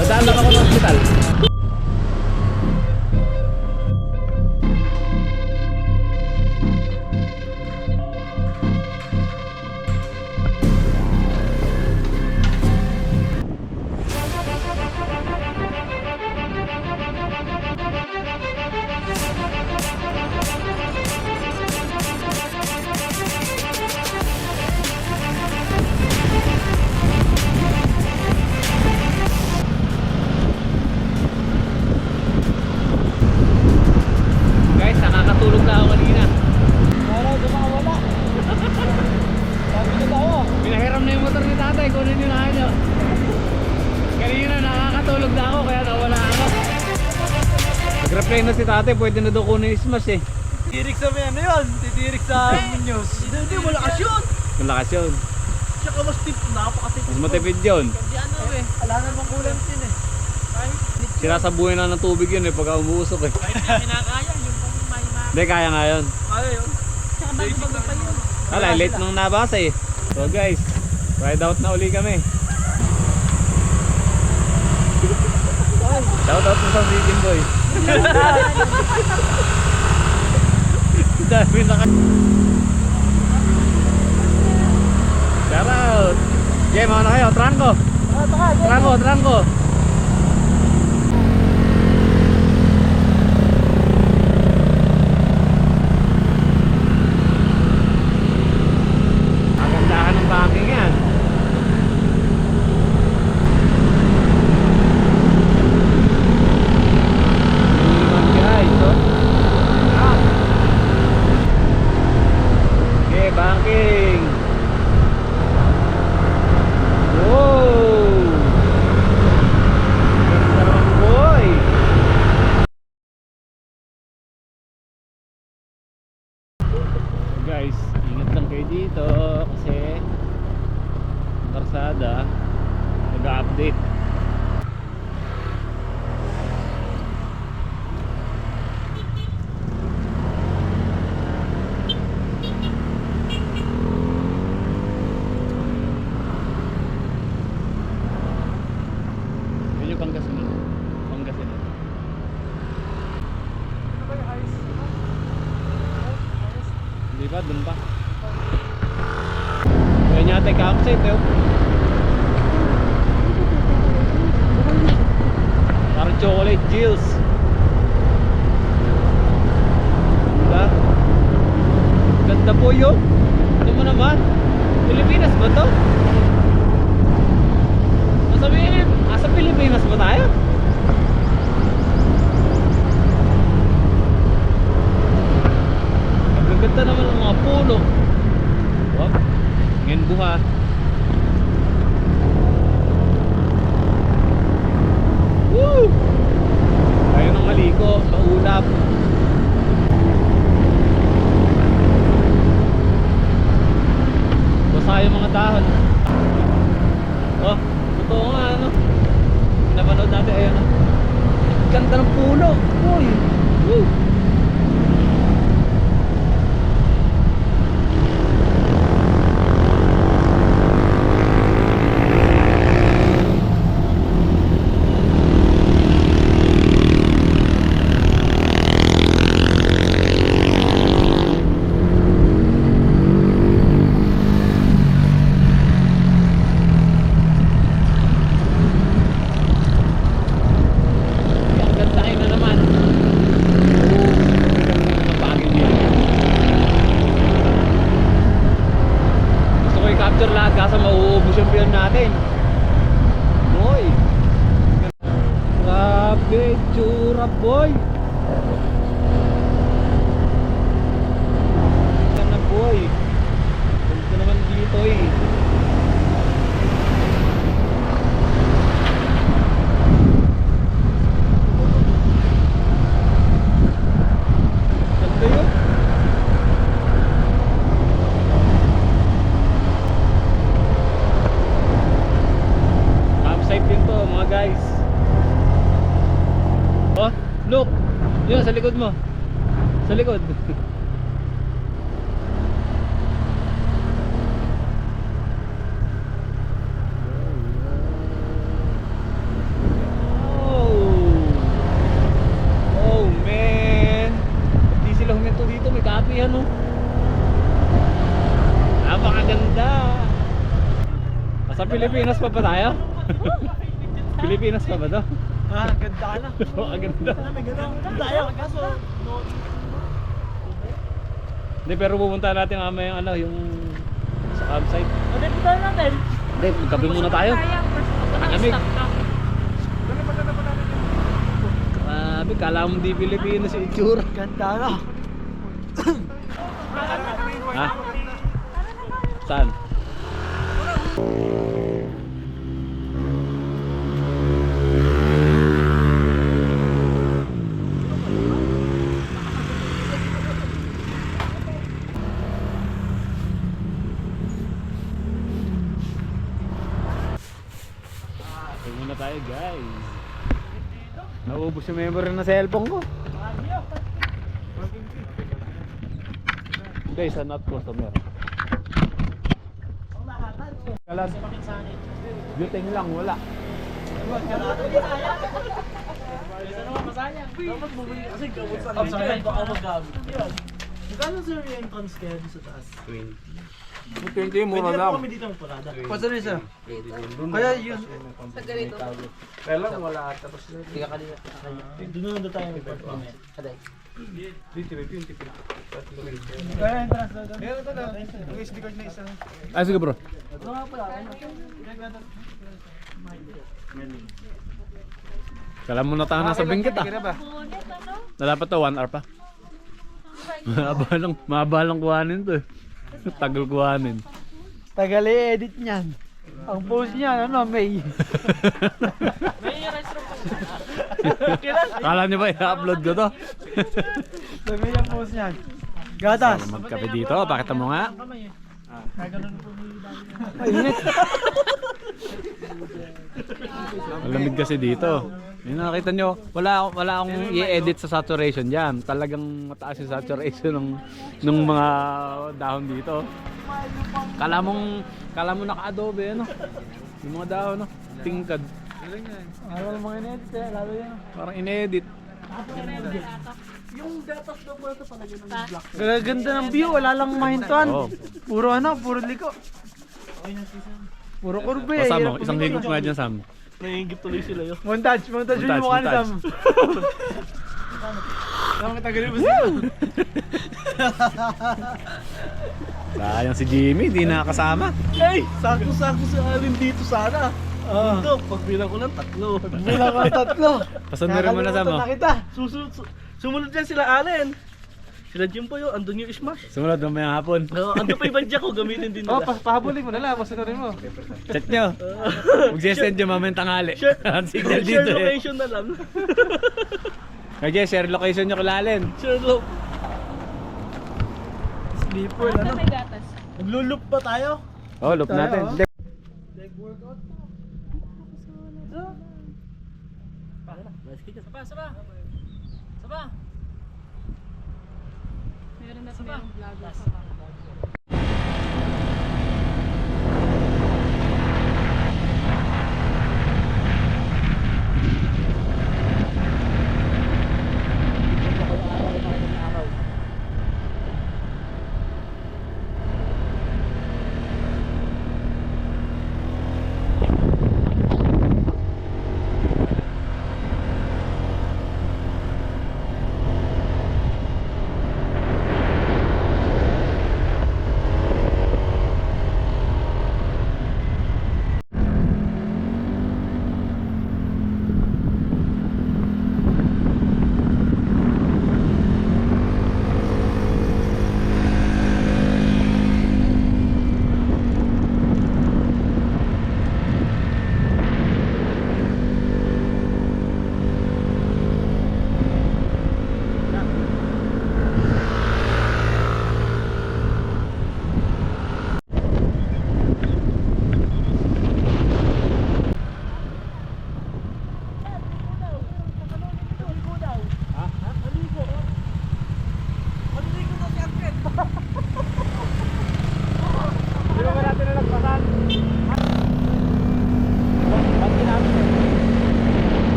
Nadaan lang ako ng hospital. Guys, nakakatulog na ako kanina. Wala, dumawala. Sabi niyo daw. Pinahiram na yung motor ni tatay, kunin nyo na nyo. Kanina nakakatulog na ako kaya nawala ako. Nag-reply na si tatay, pwede na daw kunin yung smash eh. Titirik sa may ano yun. Titirik sa Muñoz. Hindi, malakas yun. Malakas yun. Siya ka mas tip. Napakatip. Mas matipid yun. Hindi ano eh. Wala namang kulang din eh. Sinasabuhin na ng tubig yun eh pagka umuusok eh. Kahit hindi kinakaya. Yung pang may Hindi, kaya nga yun. Kaya yun. Saka bago pa yun. Wala, late nung nabasa eh. So guys, ride out na uli kami. Shout out mo sa Vision Boy. Dami na kayo. Shout out. Jay, mauna kayo. Tranco. Tranco. Kagandahan ng banking yan. Guys, oh. Okay, banking. Wow! Ganda naman, boy! So guys, ingat lang kayo dito kasi karsada nag-update. Yun yung Pangasinan. Hindi ba? Doon pa. Kaya yata yung campsite eh. Parang chocolate gills. Diba? Ganda po yun. Ano mo naman? Pilipinas ba to? Masabihin, asa Pilipinas ba tayo? Ang ganda naman ng mga puno. Wag, ngayon buha. Woo! Tayo ng maliko, maulap. Basa yung mga dahon. Oh, totoo nga ano. Napanood natin ayun. Ganda ng puno. Uy. Woo! Kaso mauubos yung piyon natin. Boy, grabe tsura boy. Ganda boy. Ganda naman dito eh. Ganda yun. Campsite din to mga guys. Oh, look. Yun sa likod mo. Sa likod. Pilipinas pa ba tayo? Pilipinas pa ba to? Ah, ganda ka na. Oo, ang ganda. May gano'n. Tayo, kaso, no. Hindi, pero pupunta natin mamaya yung ano, yung sa campsite. Ano yung punta natin? Hindi, magkape muna tayo. Lamig. Grabe, kala mo di Pilipinas yung itsura. Ganda na. Ha? Saan? Ito muna tayo guys. Naubos yung memory na cellphone ko. Guys, not customer. Kalas. Buting lang, wala. Dapat bumili kasi gamot sa akin. Baka magamit. Magkano sir yung entrance kaya sa taas? 20 yung mura Pwede na lang. po kami dito magparada. Pwede rin sir. Kaya yun. Sa ganito. Kaya lang wala tapos na. Hindi ka kanina. Doon na tayo magparada. Kaday. Kaya entrance na doon. Meron ito na. Ang SD card na isa. Ah, sige bro. Ito nga pala. Kala mo na tayo nasa bingkit ah. Na dapat to 1 hour pa. Mahaba lang kuhanin to eh. Tagal kuhanin. Tagal i-edit niyan. Ang post niya, ano, May. Kala niyo ba i-upload ko to? Sabi niya post niyan. Gatas. Magkape dito, pakita mo nga. Mainit. Malamig kasi dito. Yun nakita nyo, wala akong i-edit sa saturation dyan. Talagang mataas yung saturation ng mga dahon dito. Kala mo naka-adobe, ano? Yung mga dahon, no? Tingkad. Ano mga in-edit eh, lalo yan. Parang in-edit. Yung gatas daw po ito palagyan ng black. Ganda ng view, wala lang mahintuan. Oo. Puro ano, puro liko. Puro kurbe. O Sam, isang higop nga dyan, Sam. Nahihigip tuloy sila yun. Montage yung mukha ni Sam. Tama ka tagalin mo siya. Sayang si Jimmy, di nakakasama. Hey, sakto-sakto sa alin dito sana. Ito, pagbilang ko ng 3. Pagbilang ko ng 3. Pasundurin mo na, Sam. Nakalimutan na kita. Sumunod dyan sila Allen. Sila Jim po yun, andun yung smash. Sumunod mamaya hapon. Andun pa yung bandya ko, gamitin din nila. Pahabulin mo na lang, pasunurin mo. Check nyo. Mag-send nyo mamaya tanghali. Share- Ang signal Share dito eh. location na lang. Kaya share location nyo kulalen. Share loop. Sleeper, ano? May gatas. Maglulup ba tayo? Oh, loop Tayo, natin. oh. Hindi. Leg workout. Saba. Meron na sa vlog.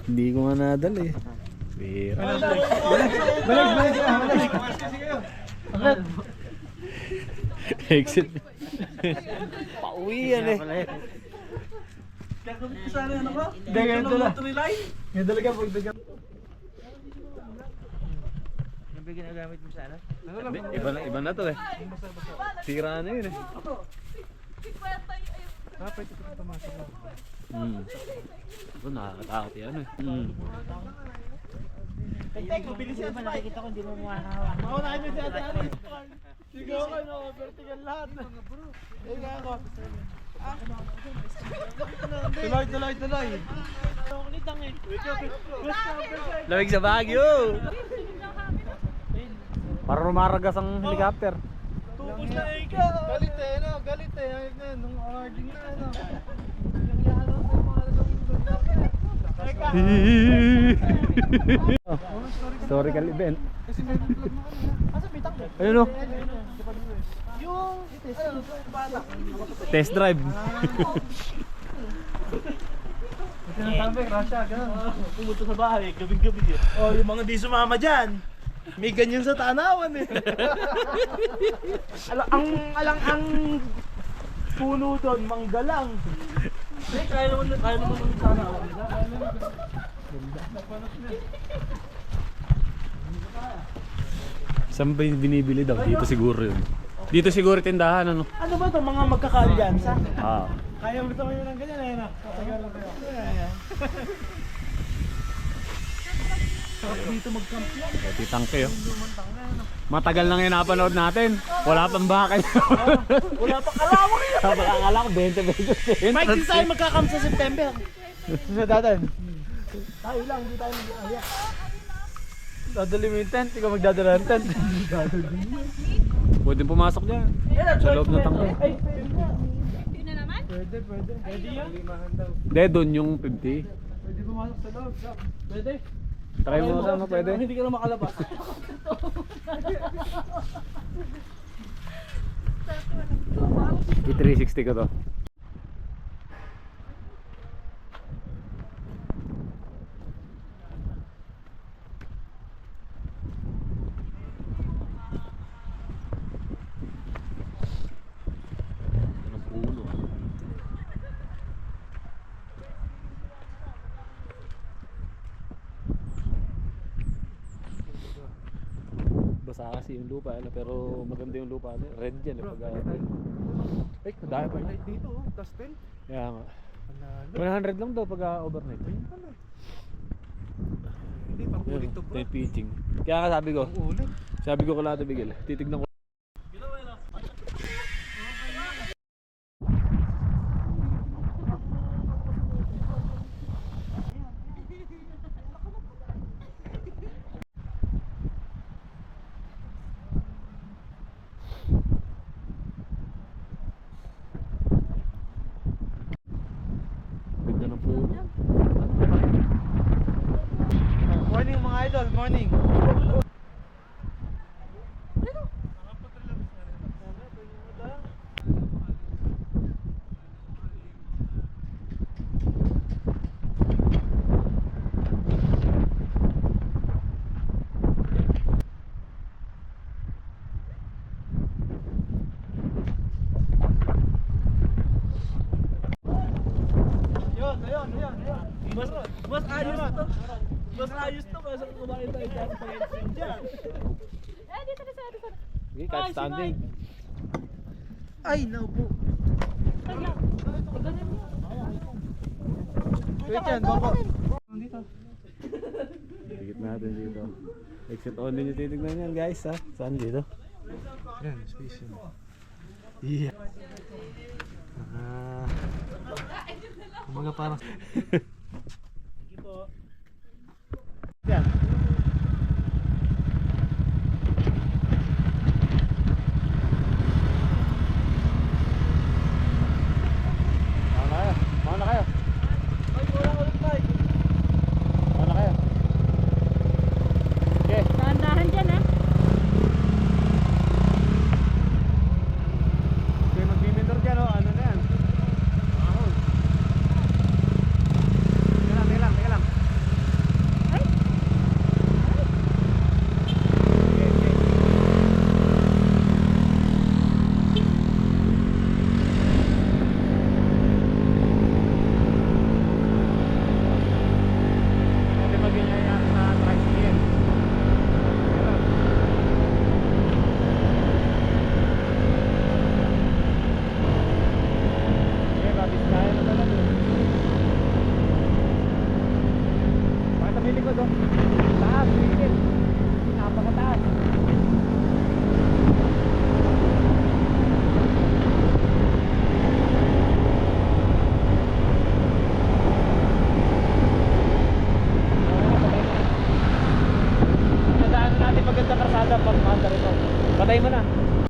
Hindi ko nga nadal eh. Bira. Balik. Exit. Pauwi yan eh. Kakabit ko sana ano ko? Hindi, ganito lang. Ganito lang pag dagang. Yung ba ginagamit mo sana? Iba na to eh. Tira na yun eh. Ito nakakatakot yan eh. Tek, mabilis yan. Nakikita ko, hindi mo makakawa. Maunahin mo si Ate Alice. Sigaw ka, no? Vertical lahat. Ika ako. Tuloy. Kulitang eh. Lamig sa Baguio! Para rumaragas ang helicopter. Tupos na ikaw. Galit eh, no? Galit eh. Ayun na, nung awarding na, no? Yung yano sa mga Historical event. kasi may vlog mo kanina. Asa may takbo? Ayun o. Yung bata. Test drive. Sinasabi, Rasha, gano'n. Pumunta sa bahay, gabing-gabi eh. Oh, yung mga di sumama dyan. May ganyan sa tanawan eh. ang puno doon, manggalang. Eh, kaya naman ng tanawan nila. Saan ba yung binibili daw? Dito siguro yun. Dito siguro tindahan ano? Ano ba ito? Mga magkakaalyansa? Ah. Kaya mo ito ngayon ng ganyan eh, no? Tatagal lang kayo. Ayan. Dito mag-camp yan. Titangke oh. Matagal na ngayon napanood natin. Wala pang bakal. Wala pa kalawang yan. Akala ko 20 pesos. Mike, di tayo magkakam sa September. Sa datan. Tayo lang, hindi tayo mag-aya. Dadali mo yung tent, ikaw magdadala ng tent. Pwede pumasok dyan. Sa loob ng tangke. Yun na naman? Pwede. Pwede yan? Hindi, doon yung 50. Pwede pumasok sa loob. Pwede. Try mo sa ano, pwede? Hindi ka na makalabas. I-360 ko to. Ang puno. Basa kasi yung lupa, ano, pero maganda yung lupa. Ano, red yan. Pag, ay, dahil pa Light dito, oh. Tastel. kaya nga. Panalo. 100 lang daw pag overnight. Hindi, pang-ulit to bro. Ito yung pitching. Kaya nga sabi ko, Pang-ulit. sabi ko kala ito bigil. Titignan ko. Ganda ng puno. Morning mga idol, morning. Ayun. Mas ayos to. Mas ayos to kasi kumain tayo dyan sa pag-ensign dyan. Dito na sa Sige, kahit standing. Ay, naupo. Wait yan, bako. Dito. Dikit natin dito. Exit only nyo titignan yan guys ha. Saan dito? Yan, space yun. Yeah. Kumaga parang... Sige po. Yan. Mauna kayo. Ay, wala ulit tayo. Mauna kayo. Okay. Dahan-dahan dyan ha. Okay, mag-minor dyan oh. Ano na yan? na.